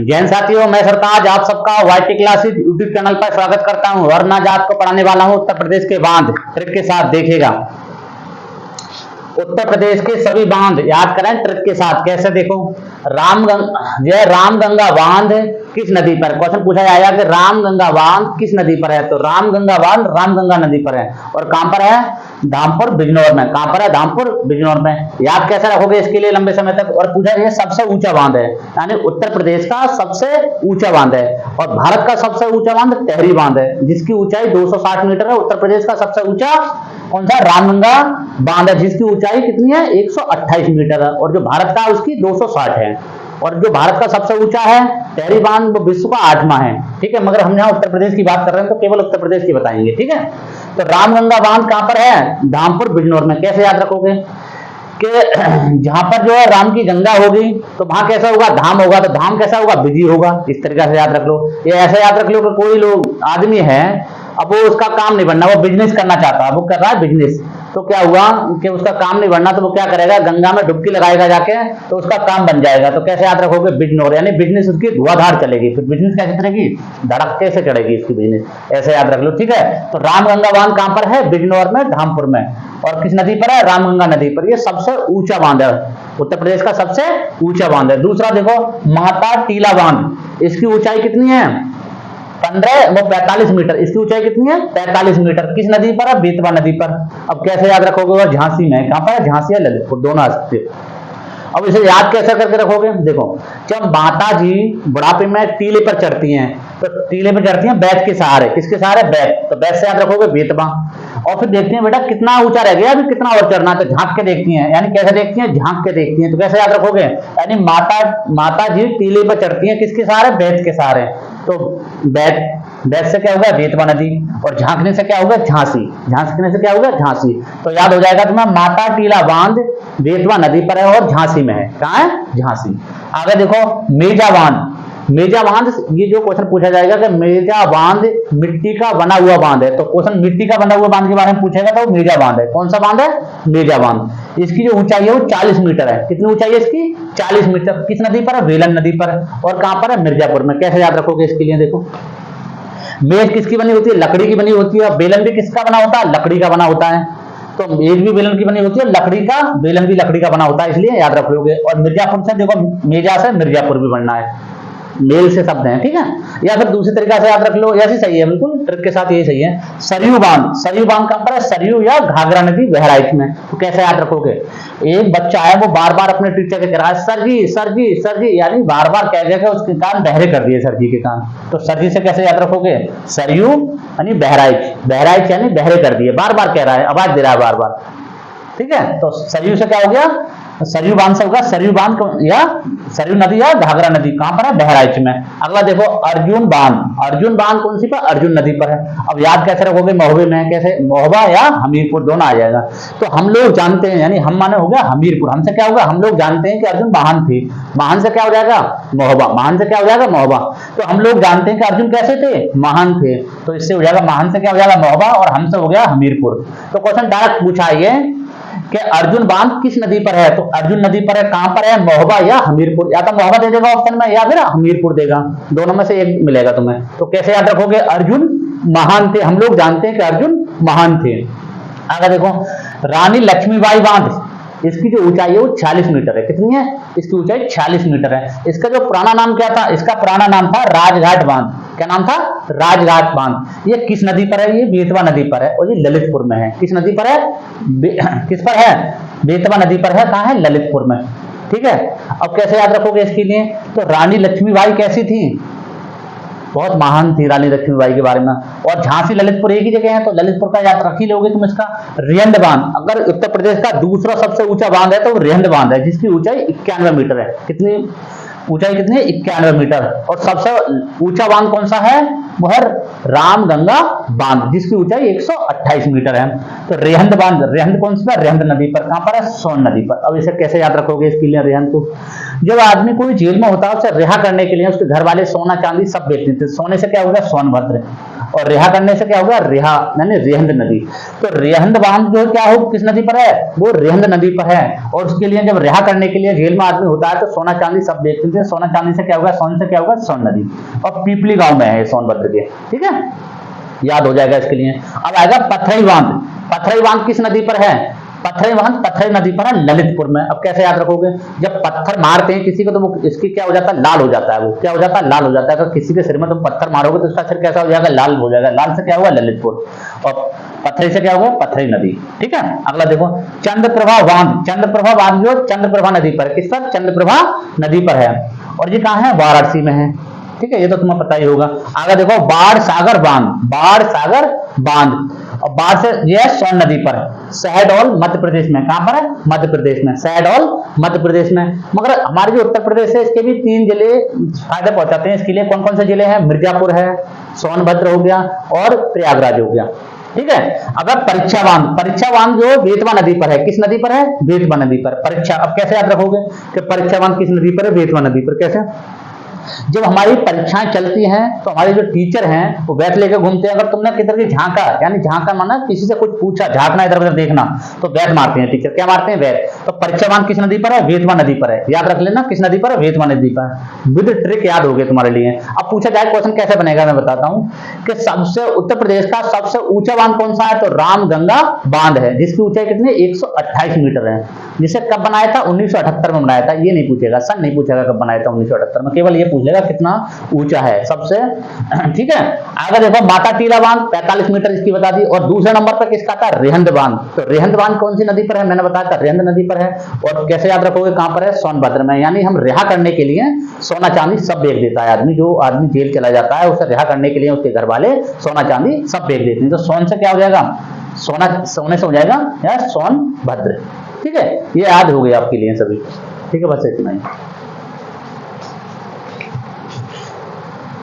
जैन साथियों, मैं सरताज आप सबका वाईटी क्लासेस यूट्यूब चैनल पर स्वागत करता हूं और मैं आज आपको पढ़ाने वाला हूं उत्तर प्रदेश के बांध। ट्रिक के साथ देखिएगा, उत्तर प्रदेश के सभी बांध याद करें ट्रिक के साथ। कैसे देखो, रामगंगा बांध किस नदी पर, क्वेश्चन पूछा जाएगा कि रामगंगा बांध किस नदी पर है, तो रामगंगा बांध रामगंगा नदी पर है और कहां पर है, धामपुर बिजनौर में। कहां पर है, धामपुर बिजनौर में। याद कैसे रखोगे इसके लिए लंबे समय तक। और पूछा ये सबसे ऊंचा बांध है, यानी उत्तर प्रदेश का सबसे ऊंचा बांध है और भारत का सबसे ऊंचा बांध टेहरी बांध है जिसकी ऊंचाई 260 मीटर है। उत्तर प्रदेश का सबसे ऊंचा कौन सा, रामगंगा बांध है जिसकी ऊंचाई कितनी है, 128 मीटर है और जो भारत का उसकी 260 है। और जो भारत का सबसे ऊंचा है टेहरी बांध वो विश्व का 8वां है। ठीक है, मगर हम यहाँ उत्तर प्रदेश की बात कर रहे हैं तो केवल उत्तर प्रदेश की बताएंगे। ठीक है, तो रामगंगा बांध कहां पर है, धामपुर बिजनौर में। कैसे याद रखोगे कि जहां पर जो है राम की गंगा होगी तो वहां कैसा होगा, धाम होगा, तो धाम कैसा होगा, बिजी होगा। इस तरीके से याद रख लो। ये ऐसे याद रख लो कि कोई लोग आदमी है, अब वो उसका काम नहीं बनना, वो बिजनेस करना चाहता है, वो कर रहा है बिजनेस, तो क्या हुआ कि उसका काम नहीं बनना तो वो क्या करेगा, गंगा में डुबकी लगाएगा जाके, तो उसका काम बन जाएगा। तो कैसे याद रखोगे, बिजनौर, यानी बिजनेस उसकी धुआंधार चलेगी। फिर बिजनेस कैसे चलेगी, धड़क्के से चढ़ेगी इसकी बिजनेस। ऐसे याद रख लो। ठीक है, तो रामगंगा बांध कहां पर है, बिजनौर में, धामपुर में। और किस नदी पर है, रामगंगा नदी पर। ये सबसे ऊंचा बांध है, उत्तर प्रदेश का सबसे ऊंचा बांध है। दूसरा देखो, महता टीला बांध, इसकी ऊंचाई कितनी है, 45 मीटर। इसकी ऊंचाई कितनी है, 45 मीटर। किस नदी पर है, बेतवा नदी पर। अब कैसे याद रखोगे, और झांसी में। कहां पर है, झांसी या ललितपुर, दोनों आ सकते हो। अब इसे याद कैसे करके रखोगे, देखो, जब माता जी बुढ़ापे में टीले पर चढ़ती हैं तो टीले पर चढ़ती हैं बैत के सहारे। किसके सहारे, बैत। तो बैत से याद रखोगे बेतवा। और फिर देखती हैं बेटा कितना ऊंचा रह गया, अभी कितना और चढ़ना, तो झांक के देखती हैं। यानी कैसे देखती हैं, झांक के देखती हैं। तो कैसे याद रखोगे, यानी माता जी टीले पर चढ़ती हैं किसके सहारे, बैत के सहारे। तो बैत से क्या होगा, बेतवा नदी, और झांकने से क्या होगा, झांसी। झांकने से क्या होगा, झांसी। तो याद हो जाएगा तुम्हें, माता टीला बांध बेतवा नदी पर है और झांसी में है। कहां है, झांसी। आगे देखो, मेजा बांध। मेजा बांध, ये जो क्वेश्चन पूछा जाएगा कि मेजा बांध मिट्टी का बना हुआ बांध है, तो क्वेश्चन मिट्टी का बना हुआ बांध के बारे में पूछेगा तो मेजा बांध है। कौन सा बांध है, मेजा बांध। इसकी जो ऊंचाई है वो 40 मीटर है। कितनी ऊंचाई है इसकी, 40 मीटर। किस नदी पर है, बेलन नदी पर। और कहां पर है, मिर्जापुर में। कैसे याद रखोगे इसके लिए, देखो, मेज किसकी बनी होती है, लकड़ी की बनी होती है। और बेलन भी किसका बना होता है, लकड़ी का बना होता है। तो मेज भी बेलन की बनी होती है, लकड़ी का, बेलन भी लकड़ी का बना होता है, इसलिए याद रख लोगे। और मिर्जापुर से देखो, मेजा से मिर्जापुर भी बनना है, मेल से शब्द हैं। ठीक है, या फिर दूसरी तरीके से याद रख लो, ऐसी सही है, बिल्कुल ट्रिक के साथ यही सही है। सरयू बांध। सरयू बांध कहां पर है, सरयू या घाघरा नदी बहराइच में। तो कैसे याद रखोगे, एक बच्चा है वो बार बार अपने टीचर के कह रहा है सर जी सर जी सर जी, यानी बार बार कह के उसके कान बहरे कर दिए, सर जी के कान। तो सर जी से कैसे याद रखोगे, सरयू यानी बहराइच। बहराइच यानी बहरे कर दिए, बार बार कह रहा है, आवाज दे रहा है बार बार। ठीक है, तो सरयू से क्या हो गया, सरयू बांध से होगा, सरयू बांध या सरयू नदी या घाघरा नदी। कहां पर है, बहराइच में। अगला देखो, अर्जुन बांध। अर्जुन बांध कौन सी पर, अर्जुन नदी पर है। अब याद कैसे रखोगे, महोबे में। कैसे, महोबा या हमीरपुर, दोनों आ जाएगा। तो हम लोग जानते हैं, यानी हम माने हो गया हमीरपुर, हमसे क्या होगा, हम लोग जानते हैं कि अर्जुन महान थे। महान से क्या हो जाएगा, महोबा। महान से क्या हो जाएगा, महोबा। तो हम लोग जानते हैं कि अर्जुन कैसे थे, महान थे, तो इससे हो जाएगा, महान से क्या हो जाएगा, महोबा, और हमसे हो गया हमीरपुर। तो क्वेश्चन डायरेक्ट पूछा है कि अर्जुन बांध किस नदी पर है, तो अर्जुन नदी पर है। कहां पर है, महोबा या हमीरपुर। या तो महोबा दे देगा ऑप्शन में या फिर हमीरपुर देगा, दोनों में से एक मिलेगा तुम्हें। तो कैसे याद रखोगे, अर्जुन महान थे, हम लोग जानते हैं कि अर्जुन महान थे। आगे देखो, रानी लक्ष्मीबाई बांध। इसकी जो ऊंचाई है वो 46 मीटर है। कितनी है, इसकी ऊंचाई 46 मीटर है। इसका जो पुराना नाम क्या था, इसका पुराना नाम था राजघाट बांध। क्या नाम था, राजघाट बांध। ये किस नदी पर है, ये बेतवा नदी पर है और ये ललितपुर में है। किस नदी पर है, किस पर है, बेतवा नदी पर है। कहां है, ललितपुर में। ठीक है, अब कैसे याद रखोगे इसके लिए, तो रानी लक्ष्मीबाई कैसी थी, बहुत महान थी रानी लक्ष्मीबाई के बारे में। और झांसी ललितपुर एक ही जगह है, तो ललितपुर का याद रख ही लोगे तुम इसका। रिहंद बांध, अगर उत्तर प्रदेश का दूसरा सबसे ऊंचा बांध है तो वो रिहंद बांध है जिसकी ऊंचाई 91 मीटर है। कितनी ऊंचाई, कितनी है, 91 मीटर। और सबसे ऊंचा बांध कौन सा है, वो है रामगंगा बांध जिसकी ऊंचाई 128 मीटर है। तो रेहंद बांध, रेहंद कौन सा, रेहंद नदी पर। कहां पर है, सोन नदी पर। अब इसे कैसे याद रखोगे इसके लिए, रेहंद को, जब आदमी कोई जेल में होता है उसे रिहा करने के लिए उसके घर वाले सोना चांदी सब बेचते थे। सोने से क्या होगा, सोनभद्र। और रिहा करने से क्या होगा, रिहा यानी रेहंद नदी। तो रेहंद बांध जो क्या हो किस नदी पर है, वो रेहंद नदी पर है। और उसके लिए जब रिहा करने के लिए जेल में आदमी होता है तो सोना चांदी सब बेचते हैं। सोना चांदी से क्या होगा, सोन से क्या होगा, सोन नदी। और पीपली गांव में है सोनभद्र के, ठीक है, याद हो जाएगा इसके लिए। अब आएगा पथरई बांध। पथरई बांध किस नदी पर है, पथरई बांध पथरई नदी पर है, ललितपुर में। अब कैसे याद रखोगे, जब पत्थर मारते हैं किसी को तो वो इसकी क्या हो जाता है, लाल हो जाता है। वो क्या हो जाता है, लाल हो जाता है। अगर किसी के सिर में तुम पत्थर मारोगे तो उसका सिर कैसा हो जाएगा, लाल हो जाएगा। लाल से क्या होगा, ललितपुर। और पथरई से क्या होगा, पथरई नदी, ठीक है। अगला देखो चंद्रप्रभा बांध। चंद्रप्रभा बांध जो चंद्रप्रभा नदी पर, किस पर, चंद्रप्रभा नदी पर है। और ये कहाँ है, वाराणसी में है, ठीक है, ये तो तुम्हें पता ही होगा। आगे देखो बाढ़ सागर बांध। बाढ़ सागर बांध, और बाढ़ से ये सोन नदी पर है, शहडोल मध्य प्रदेश में। कहां पर है, मध्य प्रदेश में, शहडोल मध्य प्रदेश में। मगर हमारे जो उत्तर प्रदेश है इसके भी 3 जिले फायदा पहुंचाते हैं। इसके लिए कौन कौन से जिले हैं, मिर्जापुर है, सोनभद्र हो गया और प्रयागराज हो गया, ठीक है। अगर परीक्षा बांध, परीक्षा बांध जो बेतवा नदी पर है, किस नदी पर है, बेतवा नदी पर। परीक्षा, अब कैसे याद रखोगे कि परीक्षा बांध किस नदी पर है, बेतवा नदी पर। कैसे, जब हमारी परीक्षाएं चलती हैं तो हमारे जो टीचर हैं वो बैट लेकर घूमते हैं। अगर तुमने किधर की झांका, यानी झांका माना किसी से कुछ पूछा, झांकना इधर उधर देखना, तो बैट मारते हैं टीचर। क्या मारते हैं, बैट। तो परीक्षा बांध किस नदी पर है, बेतवा नदी पर है। याद रख लेना किस नदी पर है, बेतवा नदी पर। विद ट्रिक याद हो गए तुम्हारे लिए। अब पूछा जाए क्वेश्चन कैसे बनेगा, मैं बताता हूं कि सबसे उत्तर प्रदेश का सबसे ऊंचा बांध कौन सा है, तो रामगंगा बांध है, जिसकी ऊंचाई कितनी, 128 मीटर है। जिसे कब बनाया था, 1978 में बनाया था। ये नहीं पूछेगा, सन नहीं पूछेगा कब बनाया था, 1978 में। केवल ये पूछ लेगा कितना ऊंचा है सबसे, ठीक है। आगे देखो माता टीला बांध 45 मीटर, इसकी बता दी। और दूसरे नंबर पर किसका था, रेहंद बांध। तो रेहंद बांध कौन सी नदी पर है, मैंने बताया था रेहंद नदी पर है। और कैसे याद रखोगे, कहां पर है, सोनभद्र में। यानी हम रिहा करने के लिए सोना चांदी सब बेच देता है आदमी। जो आदमी जेल चला जाता है उसे रिहा करने के लिए उसके घर वाले सोना चांदी सब बेच देते हैं। तो सोन से क्या हो जाएगा, सोना, सोने से हो जाएगा या सोनभद्र, ठीक है। ये याद हो गया आपके लिए सभी, ठीक है, बस इतना ही।